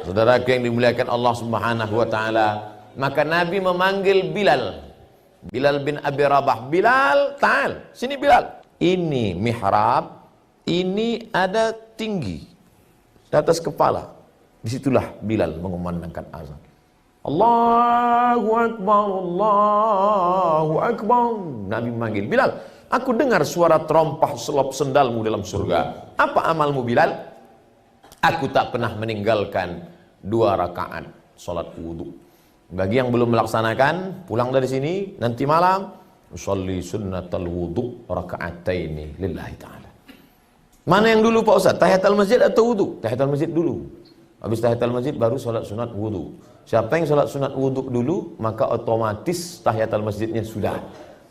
Saudaraku yang dimuliakan Allah Subhanahu wa taala, maka Nabi memanggil Bilal. Bilal bin Abi Rabah. Bilal, ta'al. Sini Bilal. Ini mihrab, ini ada tinggi di atas kepala. Disitulah Bilal mengumandangkan azan. Allahu Akbar, Allahu Akbar. Nabi memanggil Bilal. Aku dengar suara terompah selop sendalmu dalam surga. Apa amalmu Bilal? Aku tak pernah meninggalkan 2 rakaat salat wudu. Bagi yang belum melaksanakan, pulang dari sini nanti malam usolli sunnatal wudu raka'ataini lillahi ta'ala. Mana yang dulu Pak Ustaz? Tahiyatul masjid atau wudu? Tahiyatul masjid dulu. Habis tahiyatul masjid baru salat sunat wudu. Siapa yang salat sunat wudu dulu, maka otomatis tahiyatul masjidnya sudah.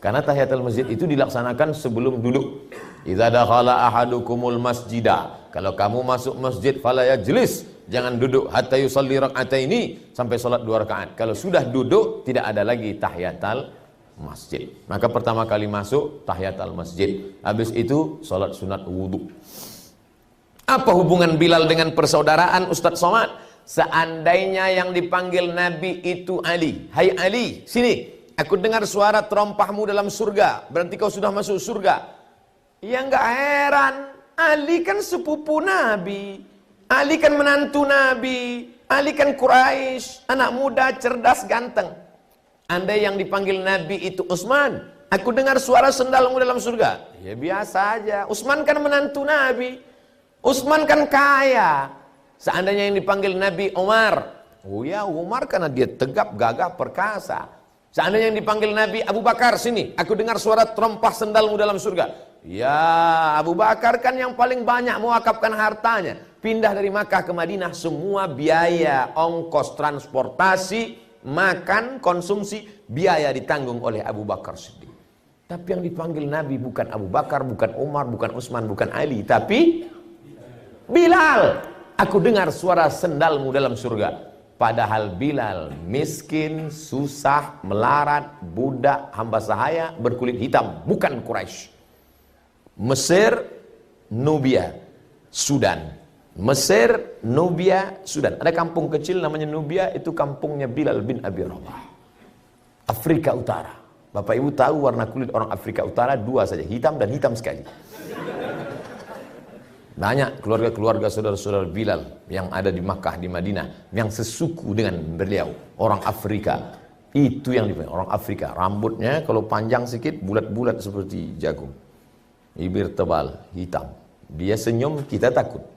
Karena tahiyatul masjid itu dilaksanakan sebelum duduk. Idza dakhala ahadukumul masjida. Kalau kamu masuk masjid fala yajlis, jangan duduk hatta yusalli raka'ataini, sampai salat 2 rakaat. Kalau sudah duduk tidak ada lagi tahiyatul masjid. Maka pertama kali masuk tahiyatul masjid. Habis itu salat sunat wudu. Apa hubungan Bilal dengan persaudaraan Ustadz Somad? Seandainya yang dipanggil Nabi itu Ali. Hai Ali, sini. Aku dengar suara terompahmu dalam surga. Berarti kau sudah masuk surga. Ya enggak heran. Ali kan sepupu Nabi. Ali kan menantu Nabi. Ali kan Quraisy. Anak muda, cerdas, ganteng. Andai yang dipanggil Nabi itu Utsman. Aku dengar suara sendalmu dalam surga. Ya biasa aja. Utsman kan menantu Nabi. Utsman kan kaya. Seandainya yang dipanggil Nabi Umar. Oh ya Umar karena dia tegap, gagah, perkasa. Seandainya yang dipanggil Nabi Abu Bakar, sini, aku dengar suara terompah sendalmu dalam surga. Ya, Abu Bakar kan yang paling banyak mewakafkan hartanya. Pindah dari Makkah ke Madinah, semua biaya, ongkos, transportasi, makan, konsumsi, biaya ditanggung oleh Abu Bakar Siddiq. Tapi yang dipanggil Nabi bukan Abu Bakar, bukan Umar, bukan Utsman, bukan Ali, tapi Bilal. Aku dengar suara sendalmu dalam surga. Padahal Bilal miskin, susah, melarat, budak, hamba sahaya, berkulit hitam, bukan Quraisy. Mesir, Nubia, Sudan. Mesir, Nubia, Sudan. Ada kampung kecil namanya Nubia, itu kampungnya Bilal bin Abi Rabah. Afrika Utara. Bapak Ibu tahu warna kulit orang Afrika Utara 2 saja, hitam dan hitam sekali. Banyak keluarga-keluarga saudara-saudara Bilal yang ada di Makkah, di Madinah, yang sesuku dengan beliau, orang Afrika. Itu yang dipanggil orang Afrika. Rambutnya kalau panjang sedikit, bulat-bulat seperti jagung. Bibir tebal, hitam. Dia senyum, kita takut.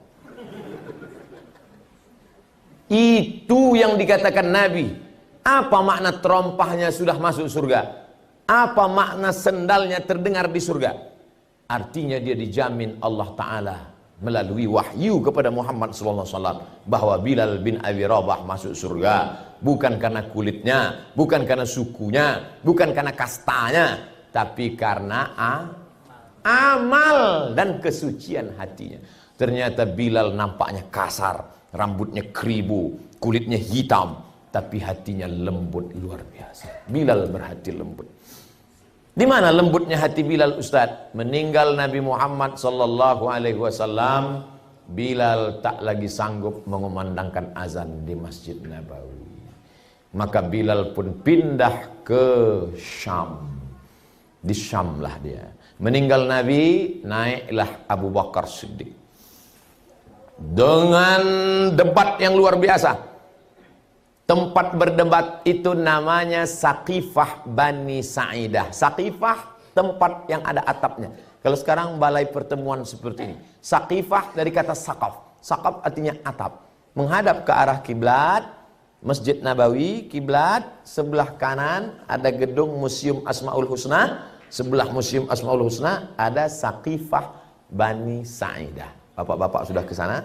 Itu yang dikatakan Nabi. Apa makna terompahnya sudah masuk surga? Apa makna sendalnya terdengar di surga? Artinya dia dijamin Allah Ta'ala melalui wahyu kepada Muhammad SAW bahwa Bilal bin Abi Rabah masuk surga. Bukan karena kulitnya, bukan karena sukunya, bukan karena kastanya, tapi karena amal dan kesucian hatinya. Ternyata Bilal nampaknya kasar, rambutnya keribu, kulitnya hitam, tapi hatinya lembut luar biasa. Bilal berhati lembut. Di mana lembutnya hati Bilal Ustaz? Meninggal Nabi Muhammad sallallahu alaihi wasallam, Bilal tak lagi sanggup mengumandangkan azan di Masjid Nabawi. Maka Bilal pun pindah ke Syam. Di Syam lah dia. Meninggal Nabi, naiklah Abu Bakar Siddiq. Dengan debat yang luar biasa. Tempat berdebat itu namanya Saqifah Bani Sa'idah. Saqifah, tempat yang ada atapnya. Kalau sekarang balai pertemuan seperti ini. Saqifah dari kata saqaf. Saqaf artinya atap. Menghadap ke arah kiblat, Masjid Nabawi, kiblat, sebelah kanan ada gedung Museum Asmaul Husna. Sebelah Museum Asmaul Husna ada Saqifah Bani Sa'idah. Bapak-bapak sudah ke sana?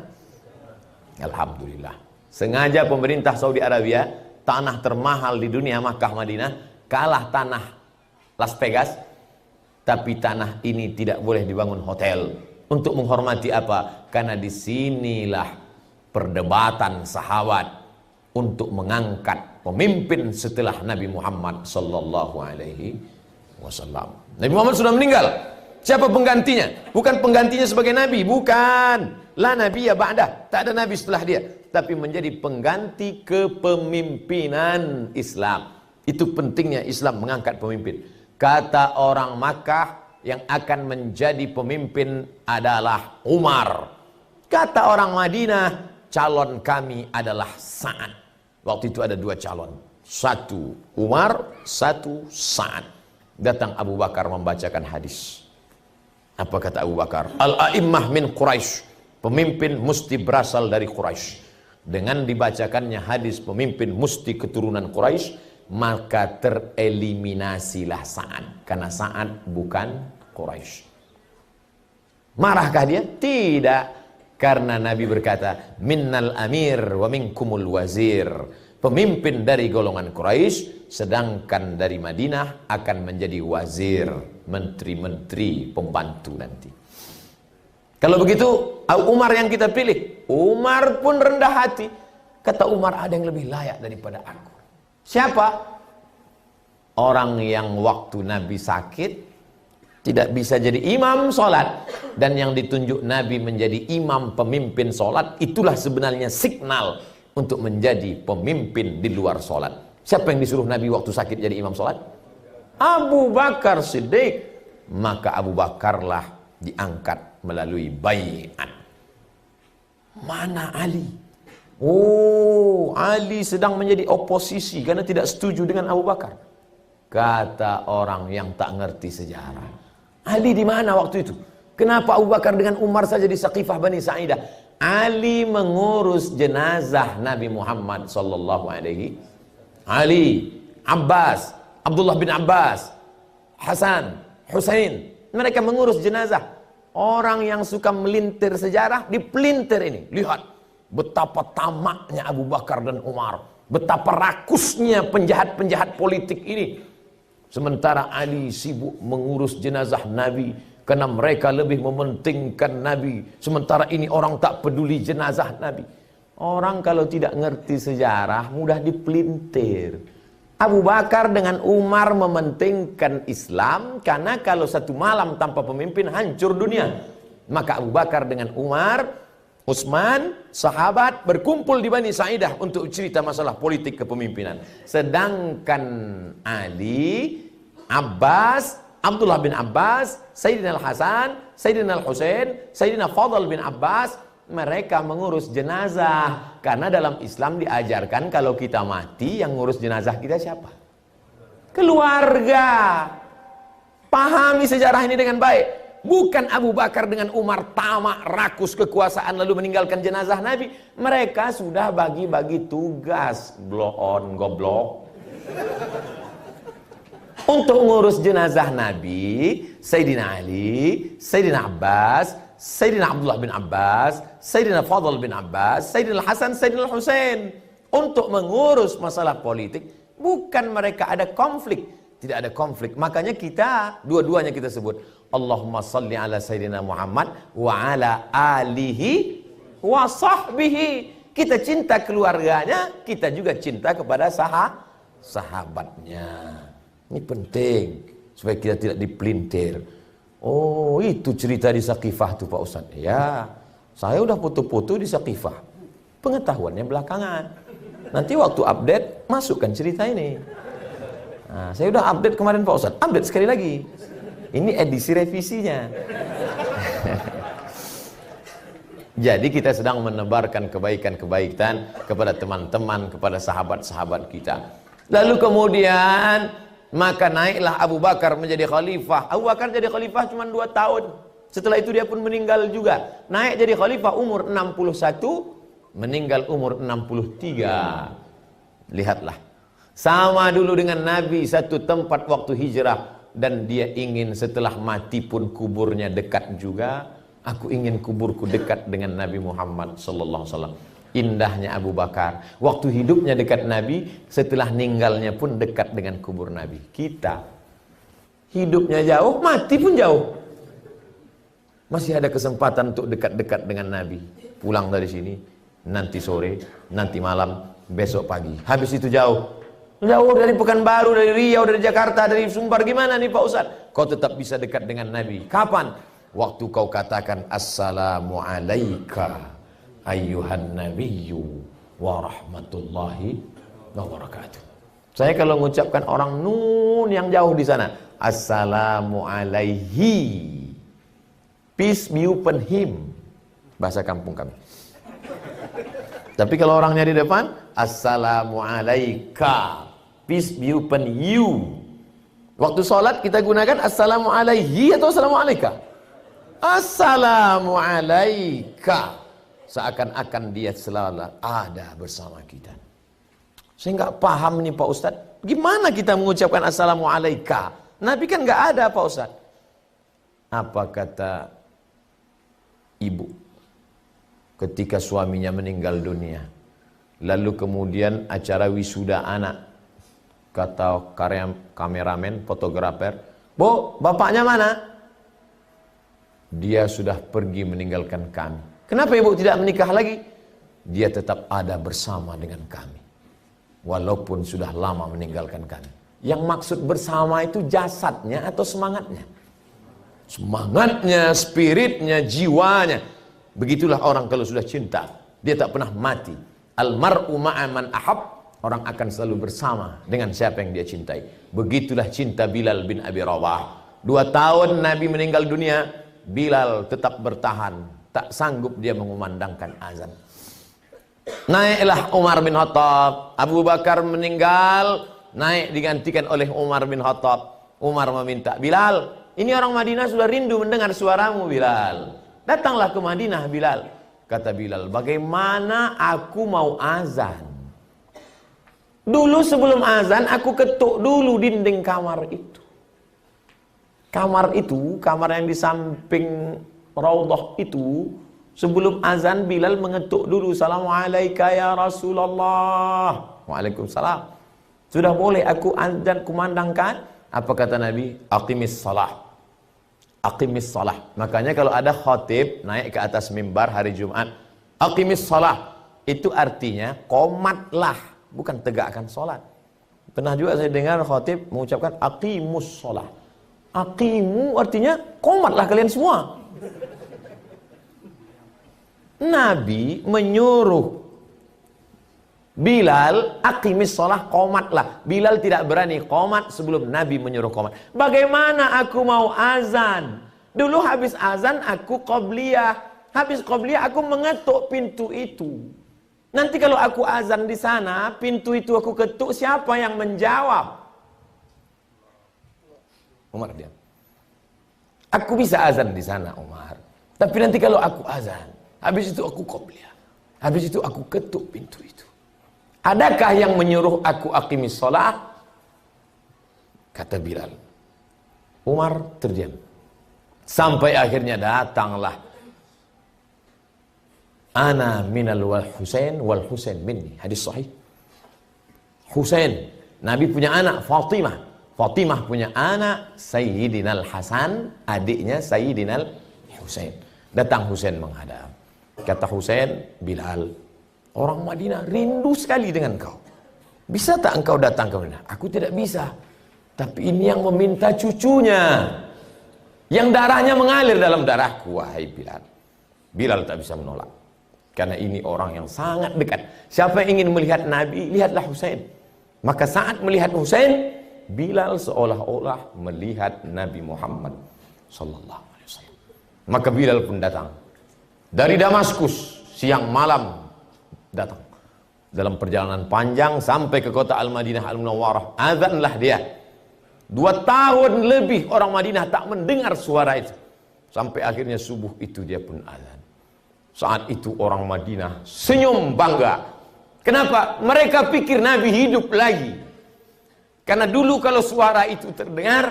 Alhamdulillah. Sengaja pemerintah Saudi Arabia, tanah termahal di dunia Makkah Madinah, kalah tanah Las Vegas, tapi tanah ini tidak boleh dibangun hotel. Untuk menghormati apa? Karena disinilah perdebatan sahabat untuk mengangkat pemimpin setelah Nabi Muhammad sallallahu alaihi wasallam. Nabi Muhammad sudah meninggal. Siapa penggantinya? Bukan penggantinya sebagai nabi, bukan. La nabiyya ba'dah, tak ada nabi setelah dia, tapi menjadi pengganti kepemimpinan Islam. Itu pentingnya Islam mengangkat pemimpin. Kata orang Makkah, yang akan menjadi pemimpin adalah Umar. Kata orang Madinah, calon kami adalah Sa'ad. Waktu itu ada dua calon, satu Umar, satu Sa'ad. Datang Abu Bakar membacakan hadis. Apa kata Abu Bakar? Al-a'immah min Quraisy, pemimpin mesti berasal dari Quraisy. Dengan dibacakannya hadis pemimpin mesti keturunan Quraisy, maka tereliminasilah Sa'ad, karena Sa'ad bukan Quraisy. Marahkah dia? Tidak, karena Nabi berkata, minnal amir wa minkumul wazir. Pemimpin dari golongan Quraisy, sedangkan dari Madinah akan menjadi wazir, menteri-menteri, pembantu nanti. Kalau begitu, Umar yang kita pilih. Umar pun rendah hati. Kata Umar, ada yang lebih layak daripada aku. Siapa? Orang yang waktu Nabi sakit tidak bisa jadi imam sholat, dan yang ditunjuk Nabi menjadi imam pemimpin sholat, itulah sebenarnya signal untuk menjadi pemimpin di luar sholat. Siapa yang disuruh Nabi waktu sakit jadi imam sholat? Abu Bakar Siddiq. Maka Abu Bakarlah diangkat melalui baiat. Mana Ali? Oh, Ali sedang menjadi oposisi karena tidak setuju dengan Abu Bakar. Kata orang yang tak ngerti sejarah, Ali di mana waktu itu? Kenapa Abu Bakar dengan Umar saja di Saqifah Bani Sa'idah? Ali mengurus jenazah Nabi Muhammad sallallahu alaihi. Ali, Abbas, Abdullah bin Abbas, Hasan, Husain, mereka mengurus jenazah. Orang yang suka melintir sejarah, dipelintir ini. Lihat betapa tamaknya Abu Bakar dan Umar, betapa rakusnya penjahat-penjahat politik ini. Sementara Ali sibuk mengurus jenazah Nabi, karena mereka lebih mementingkan Nabi. Sementara ini orang tak peduli jenazah Nabi. Orang kalau tidak ngerti sejarah mudah dipelintir. Abu Bakar dengan Umar mementingkan Islam, karena kalau satu malam tanpa pemimpin hancur dunia. Maka Abu Bakar dengan Umar, Utsman, sahabat berkumpul di Bani Sa'idah untuk cerita masalah politik kepemimpinan. Sedangkan Ali, Abbas, Abdullah bin Abbas, Sayyidina Al-Hasan, Sayyidina Al-Husain, Sayyidina Fadl bin Abbas, mereka mengurus jenazah. Karena dalam Islam diajarkan kalau kita mati, yang ngurus jenazah kita siapa? Keluarga. Pahami sejarah ini dengan baik. Bukan Abu Bakar dengan Umar tamak, rakus kekuasaan lalu meninggalkan jenazah Nabi. Mereka sudah bagi-bagi tugas. Blow on, goblok. Untuk ngurus jenazah Nabi, Sayyidina Ali, Sayyidina Abbas, Sayyidina Abdullah bin Abbas, Sayyidina Fadl bin Abbas, Sayyidina Hasan, Sayyidina Husain. Untuk mengurus masalah politik, bukan mereka ada konflik. Tidak ada konflik. Makanya kita, dua-duanya kita sebut, Allahumma salli ala Sayyidina Muhammad wa ala alihi wa sahbihi. Kita cinta keluarganya, kita juga cinta kepada sahabatnya. Ini penting, supaya kita tidak dipelintir. Oh, itu cerita di Saqifah tuh Pak Ustadz. Ya, saya udah foto-foto di Saqifah. Pengetahuannya belakangan. Nanti waktu update, masukkan cerita ini. Nah, saya udah update kemarin Pak Ustadz. Update sekali lagi. Ini edisi revisinya. Jadi kita sedang menebarkan kebaikan-kebaikan kepada teman-teman, kepada sahabat-sahabat kita. Lalu kemudian maka naiklah Abu Bakar menjadi khalifah. Abu Bakar jadi khalifah cuma 2 tahun. Setelah itu dia pun meninggal juga. Naik jadi khalifah umur 61, meninggal umur 63. Lihatlah. Sama dulu dengan Nabi, satu tempat waktu hijrah. Dan dia ingin setelah mati pun kuburnya dekat juga. Aku ingin kuburku dekat dengan Nabi Muhammad sallallahu alaihi wasallam. Indahnya Abu Bakar, waktu hidupnya dekat Nabi, setelah meninggalnya pun dekat dengan kubur Nabi. Kita hidupnya jauh, mati pun jauh. Masih ada kesempatan untuk dekat-dekat dengan Nabi. Pulang dari sini, nanti sore, nanti malam, besok pagi. Habis itu jauh. Jauh dari Pekanbaru, dari Riau, dari Jakarta, dari Sumbar. Gimana nih Pak Ustadz? kau tetap bisa dekat dengan Nabi. Kapan? Waktu kau katakan assalamu alayka ayyuhan nabiyyu wa rahmatullahi wa barakatuh. Saya kalau mengucapkan orang nun yang jauh di sana, assalamu alaihi, peace be upon him, bahasa kampung kami. Tapi kalau orangnya di depan, assalamu alaika, peace be upon you. Waktu sholat kita gunakan assalamu alaihi atau assalamu alaika? Assalamu alaika. Seakan-akan dia selalu ada bersama kita. Saya nggak paham nih Pak Ustadz, gimana kita mengucapkan assalamu alaika? Nabi kan nggak ada Pak Ustadz. Apa kata ibu ketika suaminya meninggal dunia, lalu kemudian acara wisuda anak, kata kameramen, fotografer, Bu, bapaknya mana? Dia sudah pergi meninggalkan kami. Kenapa ibu tidak menikah lagi? Dia tetap ada bersama dengan kami, walaupun sudah lama meninggalkan kami. Yang maksud bersama itu jasadnya atau semangatnya? Semangatnya, spiritnya, jiwanya. Begitulah orang kalau sudah cinta, dia tak pernah mati. Almar'u ma'aman ahab, orang akan selalu bersama dengan siapa yang dia cintai. Begitulah cinta Bilal bin Abi Rabah. 2 tahun Nabi meninggal dunia, Bilal tetap bertahan, tak sanggup dia mengumandangkan azan. Naiklah Umar bin Khattab. Abu Bakar meninggal, naik digantikan oleh Umar bin Khattab. Umar meminta, Bilal, ini orang Madinah sudah rindu mendengar suaramu Bilal. Datanglah ke Madinah Bilal. Kata Bilal, bagaimana aku mau azan? Dulu sebelum azan aku ketuk dulu dinding kamar itu. Kamar itu, kamar yang di samping Raudhah itu, sebelum azan Bilal mengetuk dulu, Assalamualaikum ya Rasulullah. Waalaikumsalam. Sudah boleh aku azan kumandangkan? Apa kata Nabi? Aqimis salah. Aqimis salah. Makanya kalau ada khatib naik ke atas mimbar hari Jumat, aqimis salah, itu artinya komatlah, bukan tegakkan salat. Pernah juga saya dengar khatib mengucapkan aqimus salah. Aqimu artinya komatlah kalian semua. Nabi menyuruh Bilal, aqimis sholah, qomatlah. Bilal tidak berani qomat sebelum Nabi menyuruh qomat. Bagaimana aku mau azan? Dulu habis azan aku qobliyah. Habis qobliyah aku mengetuk pintu itu. Nanti kalau aku azan di sana, pintu itu aku ketuk, siapa yang menjawab? Umar diam. Aku bisa azan di sana Umar. Tapi nanti kalau aku azan, habis itu aku qobliyah. Habis itu aku ketuk pintu itu. Adakah yang menyuruh aku aqimis sholat? Kata Bilal. Umar terdiam. Sampai akhirnya datanglah ana minal wal Husain minni. Hadis sahih. Husain, Nabi punya anak Fatimah. Fatimah punya anak Sayyidinal Hasan, adiknya Sayyidinal Husain. Datang Husain menghadap. Kata Husain, Bilal, orang Madinah rindu sekali dengan kau. Bisa tak engkau datang ke Madinah? Aku tidak bisa. Tapi ini yang meminta cucunya, yang darahnya mengalir dalam darahku. Wahai Bilal. Bilal tak bisa menolak. Karena ini orang yang sangat dekat. Siapa yang ingin melihat Nabi, lihatlah Husain. Maka saat melihat Husain, Bilal seolah-olah melihat Nabi Muhammad sallallahu alaihi wasallam. Maka Bilal pun datang dari Damaskus, siang malam datang. Dalam perjalanan panjang sampai ke kota Al-Madinah Al-Munawwarah, azanlah dia. 2 tahun lebih orang Madinah tak mendengar suara itu. Sampai akhirnya subuh itu dia pun azan. Saat itu orang Madinah senyum bangga. Kenapa? Mereka pikir Nabi hidup lagi. Karena dulu kalau suara itu terdengar,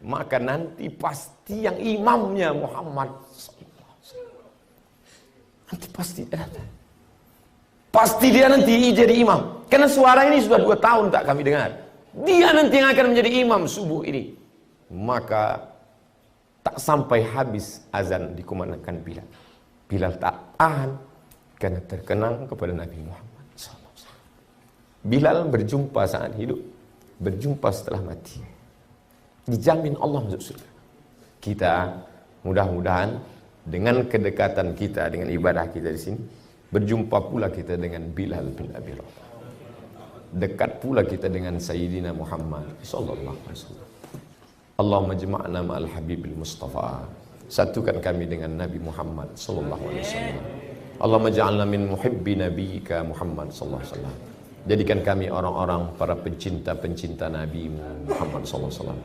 maka nanti pasti yang imamnya Muhammad nanti pasti datang. Pasti dia nanti jadi imam. Karena suara ini sudah 2 tahun tak kami dengar. Dia nanti yang akan menjadi imam subuh ini. Maka tak sampai habis azan dikumandangkan Bilal. Bilal tak tahan karena terkenang kepada Nabi Muhammad SAW. Bilal berjumpa saat hidup, berjumpa setelah mati. Dijamin Allah masuk surga. Kita mudah-mudahan dengan kedekatan kita dengan ibadah kita di sini, berjumpa pula kita dengan Bilal bin Abi Rabah. Dekat pula kita dengan Sayyidina Muhammad sallallahu alaihi wasallam. Allahumma jama'na ma'al habibil Mustafa. Satukan kami dengan Nabi Muhammad sallallahu alaihi wasallam. Allahumma ja'alna min muhibbi nabiyyika Muhammad sallallahu alaihi wasallam. Jadikan kami orang-orang para pencinta-pencinta Nabi Muhammad sallallahu alaihi wasallam.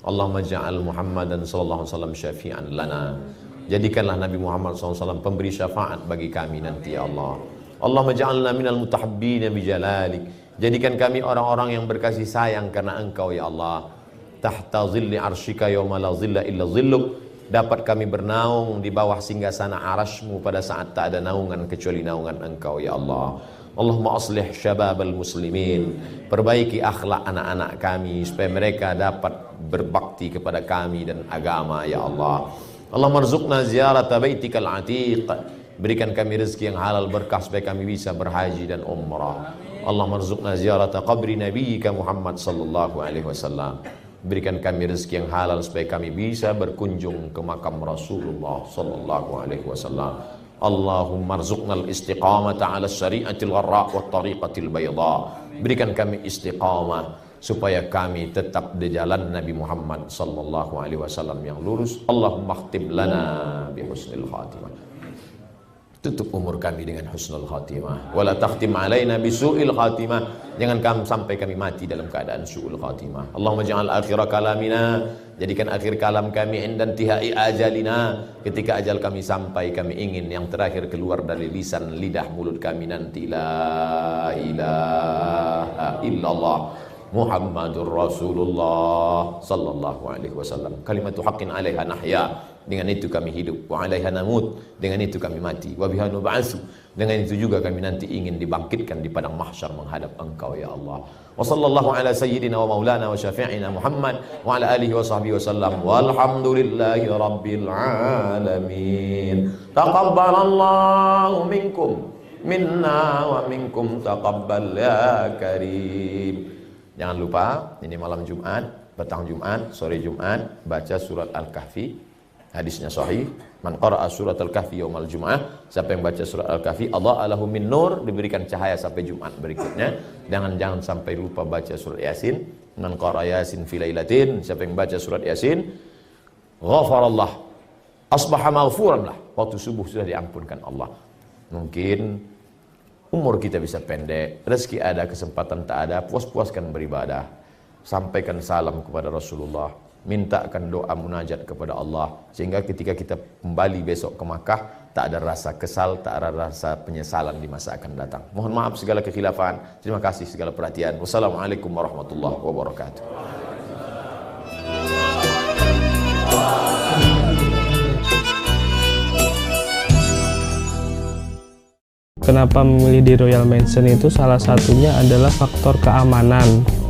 Allahumma ja'al Muhammadan sallallahu alaihi wasallam syafi'an lana. Jadikanlah Nabi Muhammad SAW pemberi syafaat bagi kami nanti ya Allah. Allahumma ja'alna minal mutahabbina bijalalik. Jadikan kami orang-orang yang berkasih sayang karena Engkau ya Allah. Tahta zilli arsyika yawma la zilla illa zilluk. Dapat kami bernaung di bawah singgasana arasy-Mu pada saat tak ada naungan kecuali naungan Engkau ya Allah. Allahumma aslih syababal muslimin. Perbaiki akhlak anak-anak kami supaya mereka dapat berbakti kepada kami dan agama ya Allah. Allahumma rzuqna ziyarata baitikal atiq. Berikan kami rezeki yang halal berkah supaya kami bisa berhaji dan umrah. Allahumma rzuqna ziyarata qabri nabiyyika Muhammad sallallahu alaihi wasallam. Berikan kami rezeki yang halal supaya kami bisa berkunjung ke makam Rasulullah sallallahu alaihi wasallam. Allahumma rzuqna al-istiqamata 'ala syari'atil gharra wa tariqatil bayda. Berikan kami istiqamah supaya kami tetap di jalan Nabi Muhammad sallallahu alaihi wasallam yang lurus. Allahumma khtib lana bi husnil khatimah. Tutup umur kami dengan husnul khatimah. Wala takhtim alaina bi su'il khatimah. Jangan sampai kami mati dalam keadaan su'ul khatimah. Allahumma ja'al akhir kalamina. Jadikan akhir kalam kami inda intihai ajalina. Ketika ajal kami sampai, kami ingin yang terakhir keluar dari lisan, lidah, mulut kami nanti la ilaha illallah Muhammadur Rasulullah sallallahu alaihi wasallam. Kalimatu haqqin 'alaiha nahya. Dengan itu kami hidup. Wa 'alaiha namut. Dengan itu kami mati. Wa biha nub'atsu. Dengan itu juga kami nanti ingin dibangkitkan di padang mahsyar menghadap Engkau ya Allah. Wa sallallahu ala sayyidina wa maulana wa syafi'ina Muhammad wa ala alihi wa sahbihi wasallam. Walhamdulillahi rabbil alamin. Taqabbalallahu minkum minna wa minkum taqabbal ya karim. Jangan lupa, ini malam Jumat, petang Jumat, sore Jumat, baca surat Al-Kahfi. Hadisnya sahih. Man qara'a surat Al-Kahfi yaumal Jum'ah, siapa yang baca surat Al-Kahfi, Allah alahu min nur, diberikan cahaya sampai Jumat berikutnya. Jangan sampai lupa baca surat Yasin. Man qara'a Yasin fi lailatin, siapa yang baca surat Yasin, ghafarallah, asbaha maghfuran lah. Waktu subuh sudah diampunkan Allah. Mungkin umur kita bisa pendek, rezeki ada, kesempatan tak ada, puas-puaskan beribadah. Sampaikan salam kepada Rasulullah, mintakan doa munajat kepada Allah, sehingga ketika kita kembali besok ke Makkah, tak ada rasa kesal, tak ada rasa penyesalan di masa akan datang. Mohon maaf segala kekhilafan, terima kasih segala perhatian. Wassalamualaikum warahmatullahi wabarakatuh. Kenapa memilih di Royal Mansion itu salah satunya adalah faktor keamanan.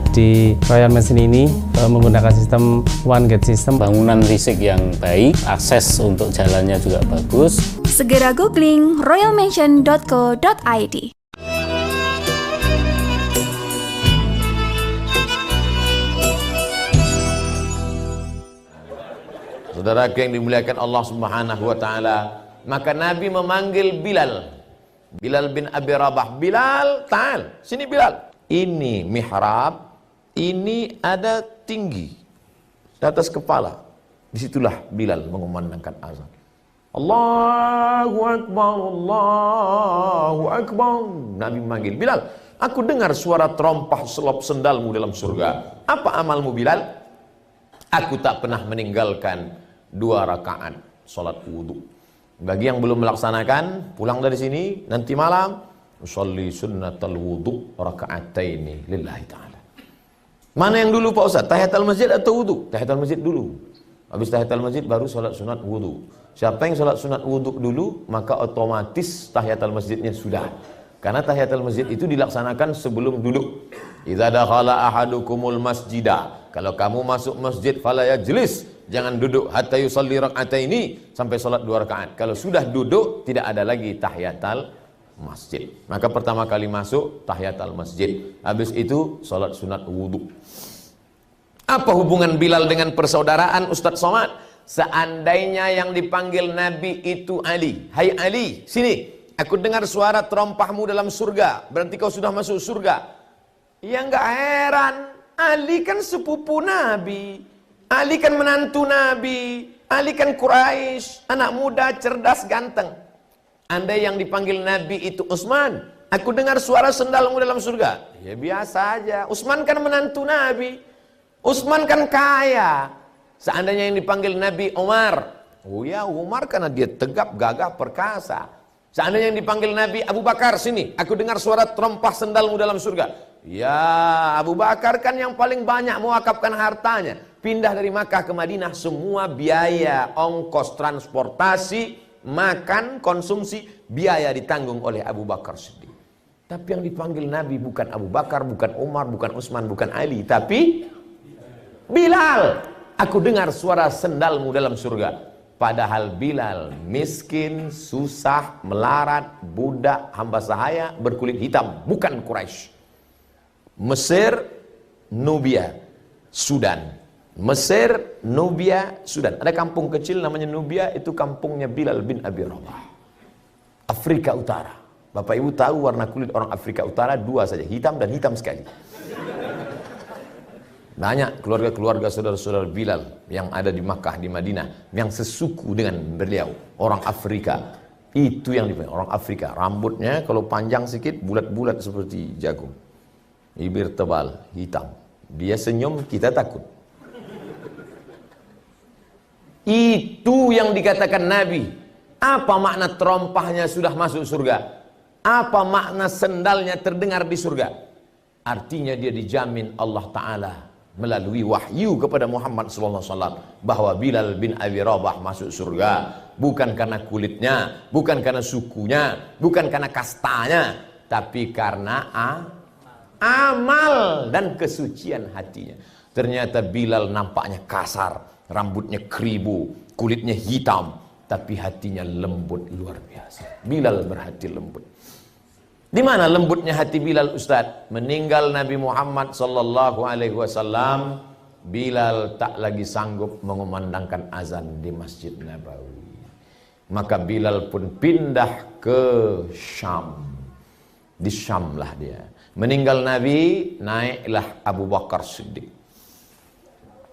Di Royal Mansion ini menggunakan sistem one gate system, bangunan risik yang baik, akses untuk jalannya juga bagus. Segera googling royalmansion.co.id. Saudara yang dimuliakan Allah Subhanahu wa taala, maka Nabi memanggil Bilal. Bilal bin Abi Rabah. Bilal, ta'al. Sini Bilal. Ini mihrab, ini ada tinggi di atas kepala. Disitulah Bilal mengumandangkan azan. Allahu Akbar, Allahu Akbar. Nabi memanggil Bilal. Aku dengar suara terompah selop sendalmu dalam surga. Apa amalmu Bilal? Aku tak pernah meninggalkan 2 rakaat salat wudu. Bagi yang belum melaksanakan, pulang dari sini nanti malam usolli sunnatal wudu raka'ataini lillahi ta'ala. Mana yang dulu Pak Ustaz? Tahiyatul masjid atau wudu? Tahiyatul masjid dulu. Habis tahiyatul masjid baru salat sunat wudu. Siapa yang salat sunat wudu dulu, maka otomatis tahiyatul masjidnya sudah. Karena tahiyatul masjid itu dilaksanakan sebelum duduk. Idza dakhala ahadukumul masjidah. Kalau kamu masuk masjid fala yajlis. Jangan duduk hatta yusalli rak'ataini, sampai salat 2 rakaat. Kalau sudah duduk tidak ada lagi tahiyatul masjid. Maka pertama kali masuk tahiyatul masjid. Habis itu salat sunat wudu. Apa hubungan Bilal dengan persaudaraan Ustadz Somad? Seandainya yang dipanggil Nabi itu Ali. Hai Ali, sini. Aku dengar suara terompahmu dalam surga. Berarti kau sudah masuk surga. Ya nggak heran. Ali kan sepupu Nabi. Ali kan menantu Nabi. Ali kan Quraisy. Anak muda, cerdas, ganteng. Andai yang dipanggil Nabi itu Utsman. Aku dengar suara sendalmu dalam surga. Ya biasa aja. Utsman kan menantu Nabi. Utsman kan kaya. Seandainya yang dipanggil Nabi Umar. Oh ya Umar karena dia tegap, gagah, perkasa. Seandainya yang dipanggil Nabi Abu Bakar, sini. Aku dengar suara terompah sendalmu dalam surga. Ya Abu Bakar kan yang paling banyak mewakafkan hartanya. Pindah dari Makkah ke Madinah. Semua biaya, ongkos transportasi, makan, konsumsi, biaya ditanggung oleh Abu Bakar Siddiq. Tapi yang dipanggil Nabi bukan Abu Bakar, bukan Umar, bukan Utsman, bukan Ali. Tapi Bilal. Aku dengar suara sendalmu dalam surga. Padahal Bilal miskin, susah, melarat, budak, hamba sahaya, berkulit hitam. Bukan Quraisy. Mesir, Nubia, Sudan. Mesir, Nubia, Sudan. Ada kampung kecil namanya Nubia. Itu kampungnya Bilal bin Abi Rabah. Afrika Utara. Bapak Ibu tahu warna kulit orang Afrika Utara dua saja. Hitam dan hitam sekali. Banyak keluarga-keluarga saudara-saudara Bilal yang ada di Makkah, di Madinah, yang sesuku dengan beliau, orang Afrika. Itu yang dipanggil orang Afrika. Rambutnya kalau panjang sedikit, bulat-bulat seperti jagung. Bibir tebal, hitam. Dia senyum, kita takut. Itu yang dikatakan Nabi. Apa makna terompahnya sudah masuk surga? Apa makna sendalnya terdengar di surga? Artinya dia dijamin Allah Ta'ala melalui wahyu kepada Muhammad SAW bahwa Bilal bin Abi Rabah masuk surga. Bukan karena kulitnya, bukan karena sukunya, bukan karena kastanya, tapi karena amal dan kesucian hatinya. Ternyata Bilal nampaknya kasar, rambutnya keribu, kulitnya hitam, tapi hatinya lembut luar biasa. Bilal berhati lembut. Di mana lembutnya hati Bilal, Ustaz? Meninggal Nabi Muhammad sallallahu alaihi wasallam, Bilal tak lagi sanggup mengumandangkan azan di Masjid Nabawi. Maka Bilal pun pindah ke Syam. Di Syam lah dia. Meninggal Nabi, naiklah Abu Bakar Siddiq.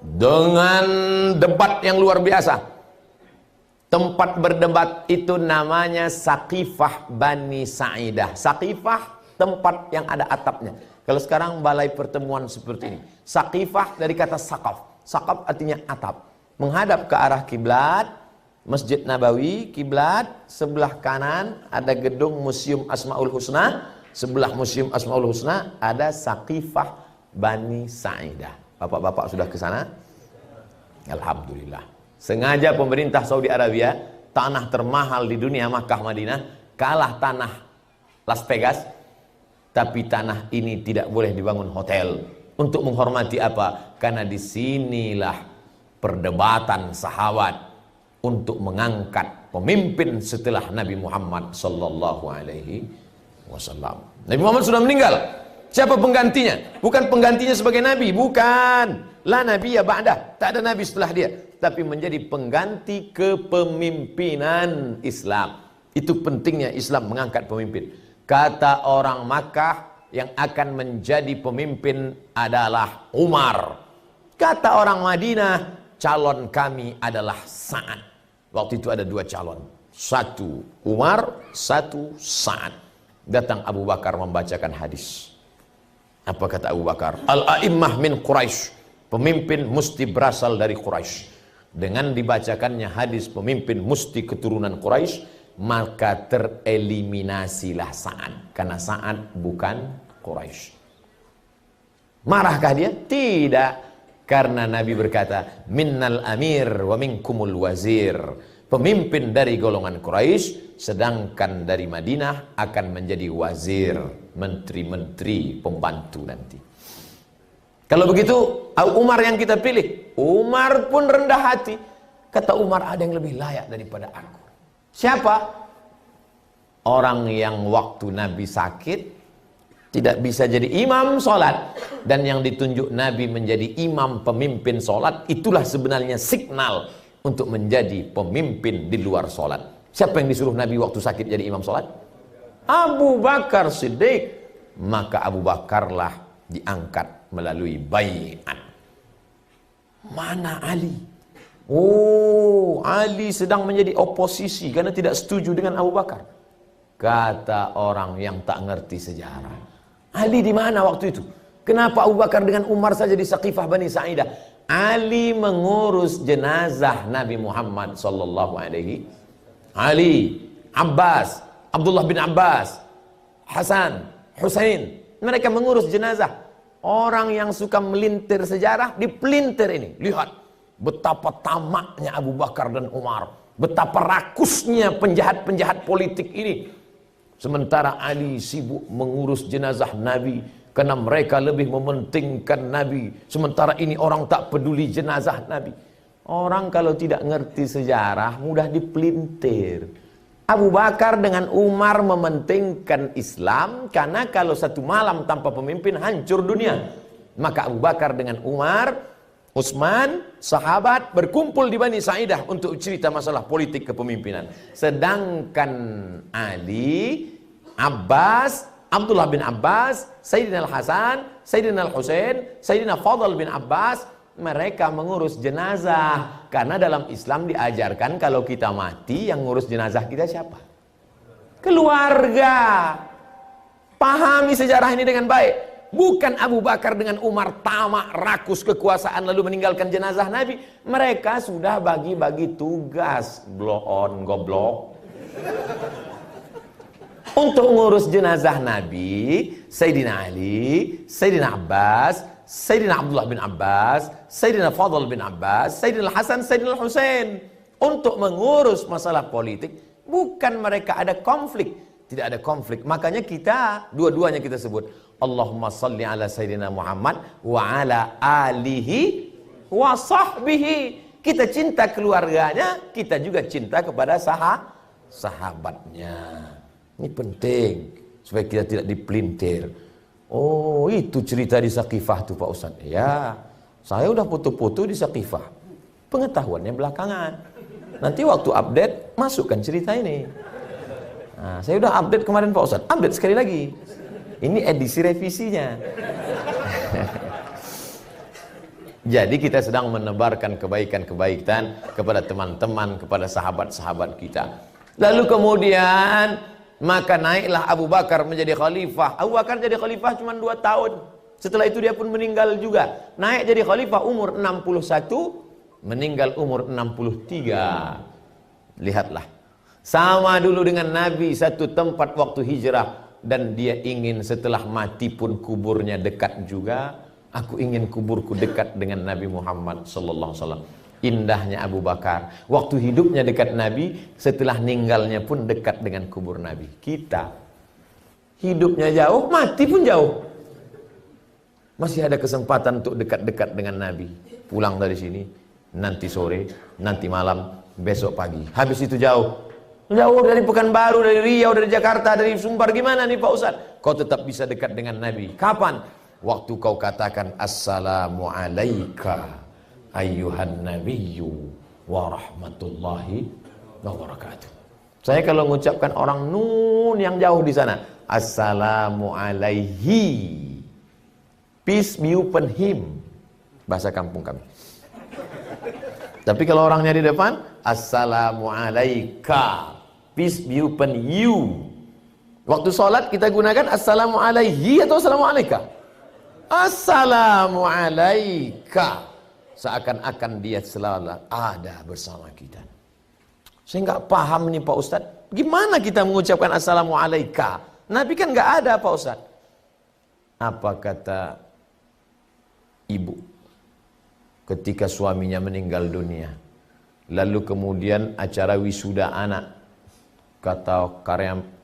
Dengan debat yang luar biasa. Tempat berdebat itu namanya Saqifah Bani Sa'idah. Saqifah, tempat yang ada atapnya. Kalau sekarang balai pertemuan seperti ini. Saqifah dari kata saqaf. Saqaf artinya atap. Menghadap ke arah kiblat, Masjid Nabawi, kiblat, sebelah kanan ada gedung Museum Asmaul Husna. Sebelah Museum Asmaul Husna ada Saqifah Bani Sa'idah. Bapak-bapak sudah ke sana? Alhamdulillah. Sengaja pemerintah Saudi Arabia, tanah termahal di dunia Makkah Madinah, kalah tanah Las Vegas, tapi tanah ini tidak boleh dibangun hotel. Untuk menghormati apa? Karena disinilah perdebatan sahabat untuk mengangkat pemimpin setelah Nabi Muhammad sallallahu alaihi wasallam. Nabi Muhammad sudah meninggal. Siapa penggantinya? Bukan penggantinya sebagai nabi, bukan. La nabiyya ba'dah, tak ada nabi setelah dia, tapi menjadi pengganti kepemimpinan Islam. Itu pentingnya Islam mengangkat pemimpin. Kata orang Makkah, yang akan menjadi pemimpin adalah Umar. Kata orang Madinah, calon kami adalah Sa'ad. Waktu itu ada dua calon, satu Umar, satu Sa'ad. Datang Abu Bakar membacakan hadis. Apa kata Abu Bakar? Al-a'immah min Quraisy. Pemimpin mesti berasal dari Quraisy. Dengan dibacakannya hadis pemimpin mesti keturunan Quraisy, maka tereliminasilah Sa'ad. Karena Sa'ad bukan Quraisy. Marahkah dia? Tidak. Karena Nabi berkata, minnal amir wa minkumul wazir. Pemimpin dari golongan Quraisy, sedangkan dari Madinah akan menjadi wazir, menteri-menteri, pembantu nanti. Kalau begitu, Umar yang kita pilih. Umar pun rendah hati. Kata Umar, ada yang lebih layak daripada aku. Siapa? Orang yang waktu Nabi sakit, Tidak bisa jadi imam sholat. Dan yang ditunjuk Nabi menjadi imam pemimpin sholat, itulah sebenarnya signal untuk menjadi pemimpin di luar sholat. Siapa yang disuruh Nabi waktu sakit jadi imam sholat? Abu Bakar Siddiq. Maka Abu Bakarlah diangkat melalui baiat. Mana Ali? Oh, Ali sedang menjadi oposisi karena tidak setuju dengan Abu Bakar. Kata orang yang tak ngerti sejarah, Ali di mana waktu itu? Kenapa Abu Bakar dengan Umar saja di Saqifah Bani Sa'idah? Ali mengurus jenazah Nabi Muhammad sallallahu alaihi. Ali, Abbas, Abdullah bin Abbas, Hasan, Husain, mereka mengurus jenazah. Orang yang suka melintir sejarah, dipelintir ini. Lihat betapa tamaknya Abu Bakar dan Umar, betapa rakusnya penjahat-penjahat politik ini. Sementara Ali sibuk mengurus jenazah Nabi, karena mereka lebih mementingkan Nabi. Sementara ini orang tak peduli jenazah Nabi. Orang kalau tidak ngerti sejarah mudah dipelintir. Abu Bakar dengan Umar mementingkan Islam, karena kalau satu malam tanpa pemimpin hancur dunia. Maka Abu Bakar dengan Umar, Utsman, sahabat berkumpul di Bani Sa'idah untuk cerita masalah politik kepemimpinan. Sedangkan Ali, Abbas, Abdullah bin Abbas, Sayyidina Al-Hasan, Sayyidina Al-Husain, Sayyidina Fadl bin Abbas, mereka mengurus jenazah. Karena dalam Islam diajarkan kalau kita mati, yang ngurus jenazah kita siapa? Keluarga. Pahami sejarah ini dengan baik. Bukan Abu Bakar dengan Umar tamak, rakus kekuasaan lalu meninggalkan jenazah Nabi. Mereka sudah bagi-bagi tugas. Blow on, goblok. Untuk ngurus jenazah Nabi, Sayyidina Ali, Sayyidina Abbas, Sayyidina Abdullah bin Abbas, Sayyidina Fadl bin Abbas, Sayyidina Hasan, Sayyidina Husain. Untuk mengurus masalah politik, bukan mereka ada konflik. Tidak ada konflik. Makanya kita, dua-duanya kita sebut, Allahumma salli ala Sayyidina Muhammad wa ala alihi wa sahbihi. Kita cinta keluarganya, kita juga cinta kepada sahabatnya. Ini penting, supaya kita tidak dipelintir. Oh, itu cerita di Saqifah tuh Pak Ustadz. Ya, saya udah foto-foto di Saqifah. Pengetahuannya belakangan. Nanti waktu update, masukkan cerita ini. Nah, saya udah update kemarin Pak Ustadz. Update sekali lagi. Ini edisi revisinya. Jadi kita sedang menebarkan kebaikan-kebaikan kepada teman-teman, kepada sahabat-sahabat kita. Lalu kemudian maka naiklah Abu Bakar menjadi khalifah. Abu Bakar jadi khalifah cuma 2 tahun. Setelah itu dia pun meninggal juga. Naik jadi khalifah umur 61, meninggal umur 63. Lihatlah. Sama dulu dengan Nabi, satu tempat waktu hijrah. Dan dia ingin setelah mati pun kuburnya dekat juga. Aku ingin kuburku dekat dengan Nabi Muhammad sallallahu alaihi wasallam. Indahnya Abu Bakar, waktu hidupnya dekat Nabi, setelah meninggalnya pun dekat dengan kubur Nabi. Kita hidupnya jauh, mati pun jauh. Masih ada kesempatan untuk dekat-dekat dengan Nabi. Pulang dari sini, nanti sore, nanti malam, besok pagi. Habis itu jauh. Jauh dari Pekanbaru, dari Riau, dari Jakarta, dari Sumbar. Gimana nih Pak Ustadz? Kau tetap bisa dekat dengan Nabi. Kapan? Waktu kau katakan Assalamu alaika ayyuhan nabiyyu wa rahmatullahi wa barakatuh. Saya kalau mengucapkan orang nun yang jauh di sana, Assalamu alaihi, peace be upon him, bahasa kampung kami. Tapi kalau orangnya di depan, Assalamu alaika, peace be upon you. Waktu sholat kita gunakan Assalamu alaihi atau Assalamu alaika? Assalamu alaika. Seakan-akan dia selalu ada bersama kita. Saya nggak paham nih Pak Ustadz. Gimana kita mengucapkan Assalamu alaika? Nabi kan nggak ada Pak Ustadz. Apa kata ibu ketika suaminya meninggal dunia? Lalu kemudian acara wisuda anak. Kata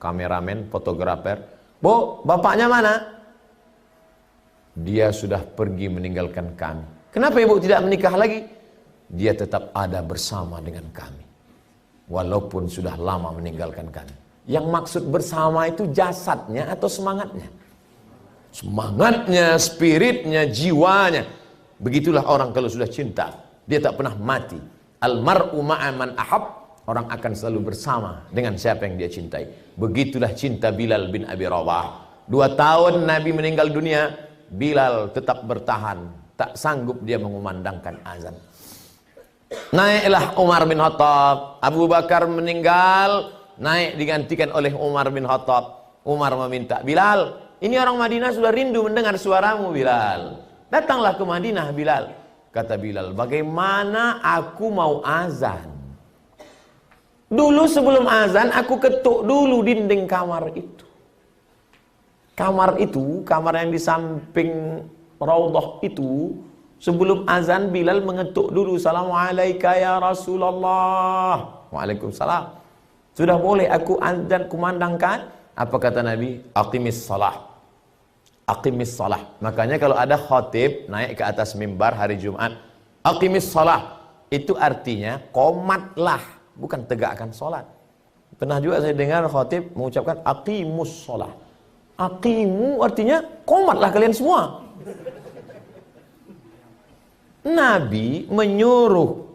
kameramen, fotografer, Bu, bapaknya mana? Dia sudah pergi meninggalkan kami. Kenapa ibu tidak menikah lagi? Dia tetap ada bersama dengan kami. Walaupun sudah lama meninggalkan kami. Yang maksud bersama itu jasadnya atau semangatnya? semangatnya, spiritnya, jiwanya. Begitulah orang kalau sudah cinta, dia tak pernah mati. Almar'u ma'a man ahab, orang akan selalu bersama dengan siapa yang dia cintai. Begitulah cinta Bilal bin Abi Rabah. 2 tahun Nabi meninggal dunia, Bilal tetap bertahan, tak sanggup dia mengumandangkan azan. Naiklah Umar bin Khattab. Abu Bakar meninggal, naik digantikan oleh Umar bin Khattab. Umar meminta, Bilal, ini orang Madinah sudah rindu mendengar suaramu Bilal. Datanglah ke Madinah Bilal. Kata Bilal, bagaimana aku mau azan? Dulu sebelum azan aku ketuk dulu dinding kamar itu. Kamar itu, kamar yang di samping raudhah itu, sebelum azan Bilal mengetuk dulu, Assalamualaikum ya Rasulullah. Waalaikumsalam. Sudah boleh aku azan kumandangkan? Apa kata Nabi? Aqimis salah. Aqimis salah. Makanya kalau ada khatib naik ke atas mimbar hari Jumat, aqimis salah, itu artinya komatlah, bukan tegakkan sholat. Pernah juga saya dengar khatib mengucapkan aqimus sholat. Aqimu artinya komatlah kalian semua. Nabi menyuruh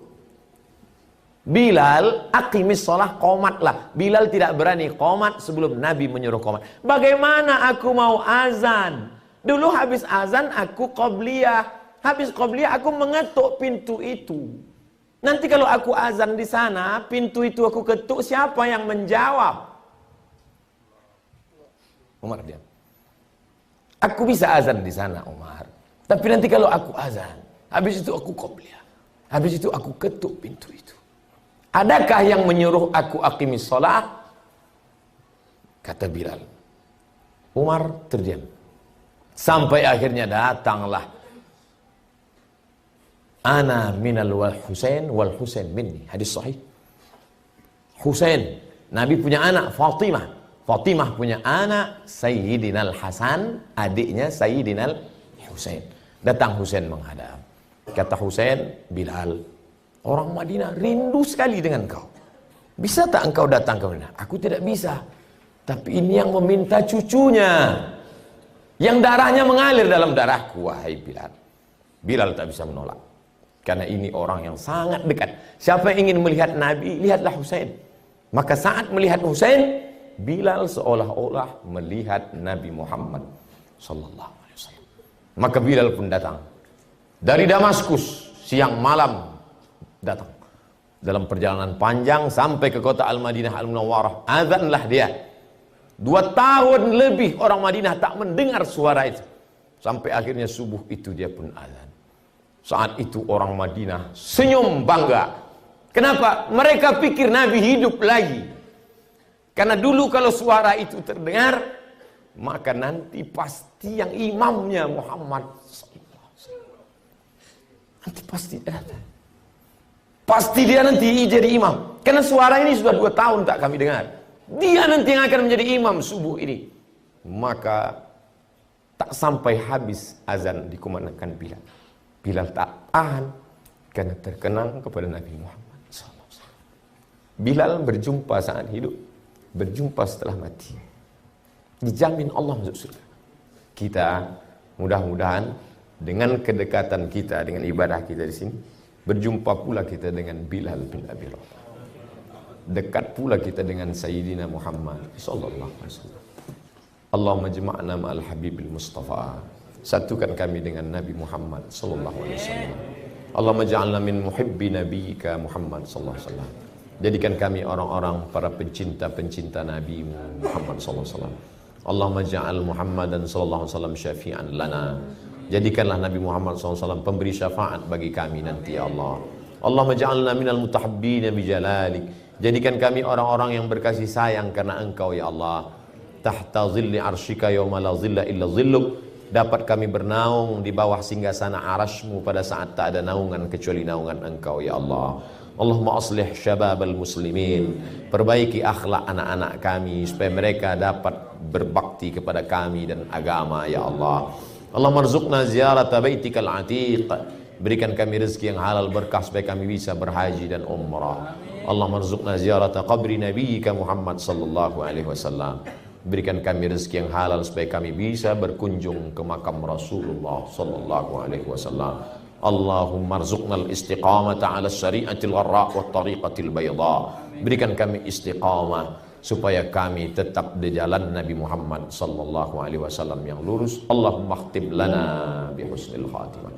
Bilal aqimis sholat, komatlah. Bilal tidak berani komat sebelum Nabi menyuruh komat. Bagaimana aku mau azan? Dulu habis azan aku qobliyah. Habis qobliyah aku mengetuk pintu itu. Nanti kalau aku azan di sana, pintu itu aku ketuk, siapa yang menjawab? Umar diam. Aku bisa azan di sana, Umar. Tapi nanti kalau aku azan, habis itu aku qobliyah. Habis itu aku ketuk pintu itu. Adakah yang menyuruh aku aqimis sholat? Kata Bilal. Umar terdiam. Sampai akhirnya datanglah ana minal wal Husain minni. Hadis sahih. Husain, Nabi punya anak Fatimah. Fatimah punya anak Sayyidinal Hasan, adiknya Sayyidinal Husain. Datang Husain menghadap. Kata Husain, Bilal, orang Madinah rindu sekali dengan kau. Bisa tak engkau datang ke Madinah? Aku tidak bisa. Tapi ini yang meminta cucunya, yang darahnya mengalir dalam darahku, wahai Bilal. Bilal tak bisa menolak. Karena ini orang yang sangat dekat. Siapa yang ingin melihat Nabi, lihatlah Husain. Maka saat melihat Husain, Bilal seolah-olah melihat Nabi Muhammad sallallahu alaihi wasallam. Maka Bilal pun datang dari Damaskus, siang malam datang. Dalam perjalanan panjang sampai ke kota Al-Madinah Al-Munawwarah, azanlah dia. 2 tahun lebih orang Madinah tak mendengar suara itu. Sampai akhirnya subuh itu dia pun azan. Saat itu orang Madinah senyum bangga. Kenapa? Mereka pikir Nabi hidup lagi. Karena dulu kalau suara itu terdengar, maka nanti pasti yang imamnya Muhammad sallallahu alaihi wasallam. Nanti pasti ada. Pasti dia nanti jadi imam. Karena suara ini sudah 2 tahun tak kami dengar. Dia nanti yang akan menjadi imam subuh ini. Maka tak sampai habis azan dikumandangkan Bilal. Bilal tak tahan karena terkenang kepada Nabi Muhammad SAW. Bilal berjumpa saat hidup, berjumpa setelah mati. Dijamin Allah masuk surga. Kita mudah-mudahan dengan kedekatan kita, dengan ibadah kita di sini, berjumpa pula kita dengan Bilal bin Abi Rabah. Dekat pula kita dengan Sayyidina Muhammad sallallahu alaihi wasallam. Allahumma jama'na ma'al habibil Mustafa. Satukan kami dengan Nabi Muhammad sallallahu alaihi wasallam. Allahumma ja'alna min muhibbi nabiyyika Muhammad sallallahu alaihi wasallam. Jadikan kami orang-orang para pencinta-pencinta Nabi Muhammad sallallahu alaihi wasallam. Allahumma ja'al Muhammadan sallallahu alaihi wasallam syafi'an lana. Jadikanlah Nabi Muhammad SAW pemberi syafaat bagi kami nanti ya Allah. Allahumma ja'alna minal mutahabbina bijalalik. Jadikan kami orang-orang yang berkasih sayang karena Engkau ya Allah. Tahta zilli arsyika yawma la zilla illa zilluk. Dapat kami bernaung di bawah singgasana arasy-Mu pada saat tak ada naungan kecuali naungan Engkau ya Allah. Allahumma aslih syababal muslimin. Perbaiki akhlak anak-anak kami supaya mereka dapat berbakti kepada kami dan agama ya Allah. Allahumma rzuqna ziyarata baitikal atiq. Berikan kami rezeki yang halal berkah supaya kami bisa berhaji dan umrah. Allahumma rzuqna ziyarata qabri nabiyyika Muhammad sallallahu alaihi wasallam. Berikan kami rezeki yang halal supaya kami bisa berkunjung ke makam Rasulullah sallallahu alaihi wasallam. Allahumma arzuqnal istiqamata ala syari'atil gharra wa tariqatil bayda. Berikan kami istiqamah supaya kami tetap di jalan Nabi Muhammad sallallahu alaihi wasallam yang lurus. Allahumma khtim lana bi husnil khatimah.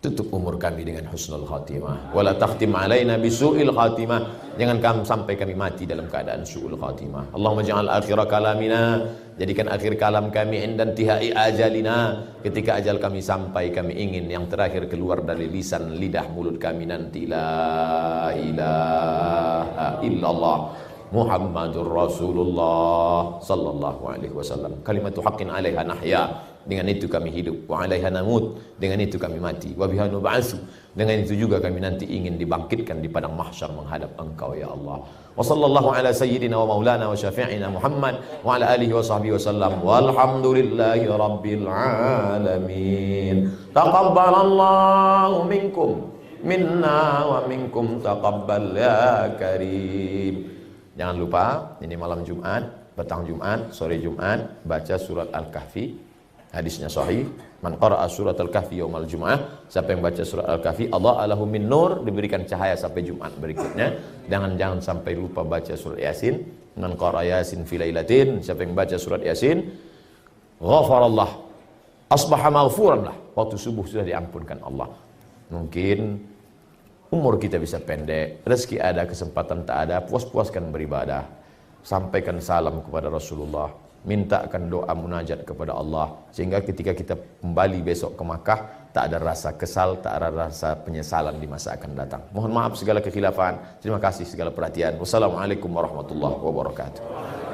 Tutup umur kami dengan husnul khatimah. Wala takhtim alaina bisu'il khatimah. Jangan sampai kami mati dalam keadaan su'ul khatimah. Allahumma ja'al akhira kalamina, jadikan akhir kalam kami indan tihai ajalina, ketika ajal kami sampai, kami ingin yang terakhir keluar dari lisan lidah mulut kami nanti la ilaha illallah Muhammadur Rasulullah sallallahu alaihi wasallam. Kalimatu haqqin 'alaiha nahya, dengan itu kami hidup, wa 'alaiha namut, dengan itu kami mati, wa biha nub'atsu, dengan itu juga kami nanti ingin dibangkitkan di padang mahsyar menghadap Engkau ya Allah. Wa sallallahu ala sayyidina wa maulana wa syafi'ina Muhammad wa ala alihi wa sahbihi wasallam. Walhamdulillahi rabbil alamin. Taqabbalallahu minkum minna wa minkum taqabbal ya karim. Jangan lupa, ini malam Jumat, petang Jumat, sore Jumat, baca surat Al-Kahfi. Hadisnya sahih. Man qara'a surat Al-Kahfi yaumal Jum'ah, siapa yang baca surat Al-Kahfi, Allah alahu min nur, diberikan cahaya sampai Jumat berikutnya. Jangan sampai lupa baca surat Yasin. Man qara'a Yasin fi lailatin, siapa yang baca surat Yasin, ghafarallah, asbaha maghfuran lah. Waktu subuh sudah diampunkan Allah. Mungkin umur kita bisa pendek, rezeki ada, kesempatan tak ada, puas-puaskan beribadah. Sampaikan salam kepada Rasulullah, mintakan doa munajat kepada Allah, sehingga ketika kita kembali besok ke Makkah, tak ada rasa kesal, tak ada rasa penyesalan di masa akan datang. Mohon maaf segala kekhilafan. Terima kasih segala perhatian. Wassalamualaikum warahmatullahi wabarakatuh.